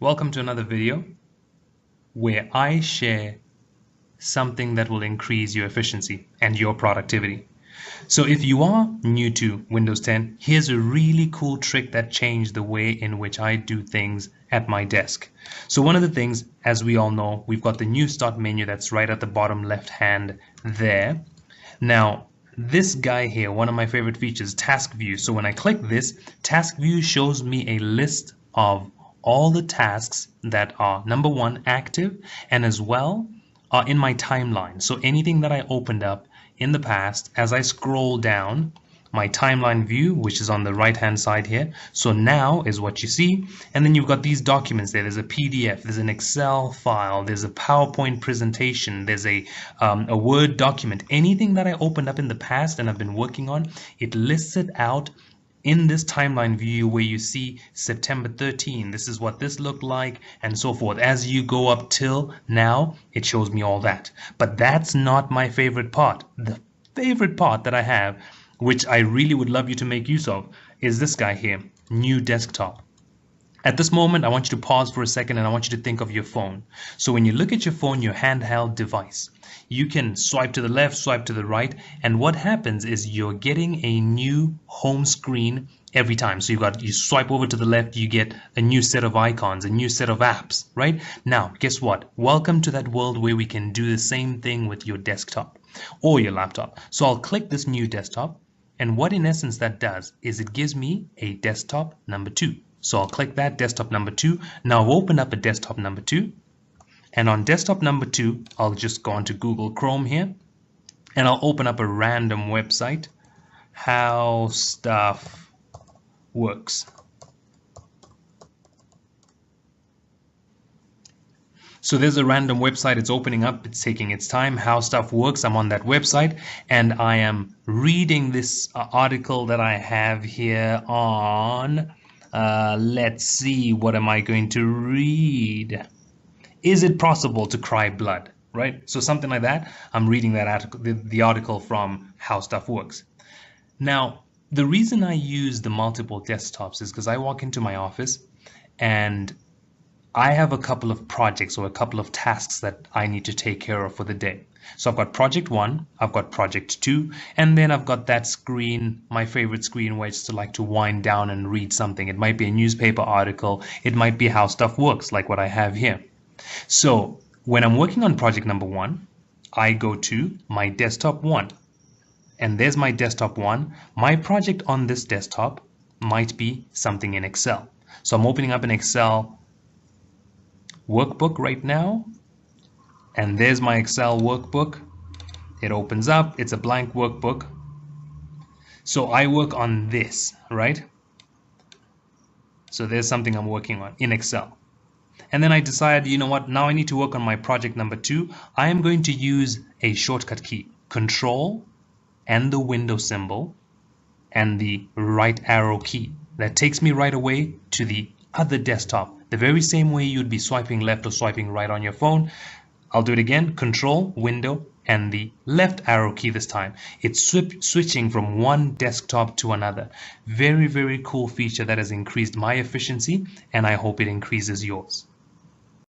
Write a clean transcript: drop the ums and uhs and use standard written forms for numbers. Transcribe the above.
Welcome to another video where I share something that will increase your efficiency and your productivity. So if you are new to Windows 10, here's a really cool trick that changed the way in which I do things at my desk. So one of the things, as we all know, we've got the new start menu that's right at the bottom left hand there. Now, this guy here, one of my favorite features, Task View. So when I click this, Task View shows me a list of all the tasks that are, number one, active, and as well are in my timeline. So anything that I opened up in the past, as I scroll down, my timeline view, which is on the right hand side here, so now is what you see. And then you've got these documents there. There's a PDF, there's an Excel file, there's a PowerPoint presentation, there's a Word document. Anything that I opened up in the past and I've been working on, it lists it out in this timeline view where you see September 13, this is what this looked like, and so forth. As you go up till now, it shows me all that. But that's not my favorite part. The favorite part that I have, which I really would love you to make use of, is this guy here, New Desktop. At this moment, I want you to pause for a second and I want you to think of your phone. So when you look at your phone, your handheld device, you can swipe to the left, swipe to the right, and what happens is you're getting a new home screen every time. So you swipe over to the left, you get a new set of icons, a new set of apps, right? Now, guess what? Welcome to that world where we can do the same thing with your desktop or your laptop. So I'll click this New Desktop, and what in essence that does is it gives me a desktop number 2. So I'll click that, desktop number 2. Now I've opened up a desktop number 2. And on desktop number 2, I'll just go onto Google Chrome here. And I'll open up a random website. How stuff works. So there's a random website. It's opening up. It's taking its time. How stuff works. I'm on that website. And I am reading this article that I have here on... let's see, what am I going to read? Is it possible to cry blood? Right? So something like that. I'm reading that article, the article from How Stuff Works. Now, the reason I use the multiple desktops is because I walk into my office and I have a couple of projects or a couple of tasks that I need to take care of for the day. So I've got project 1, I've got project 2, and then I've got that screen, my favorite screen, where I just like to wind down and read something. It might be a newspaper article, it might be How Stuff Works, like what I have here. So when I'm working on project number 1, I go to my desktop 1, and there's my desktop 1. My project on this desktop might be something in Excel. So I'm opening up an Excel workbook right now. And there's my Excel workbook. It opens up. It's a blank workbook. So I work on this, right? So there's something I'm working on in Excel. And then I decided, you know what? Now I need to work on my project number 2. I am going to use a shortcut key, Control and the window symbol and the right arrow key. That takes me right away to the other desktop. The very same way you'd be swiping left or swiping right on your phone. I'll do it again, Control, Window, and the left arrow key this time. It's switching from one desktop to another. Very, very cool feature that has increased my efficiency, and I hope it increases yours.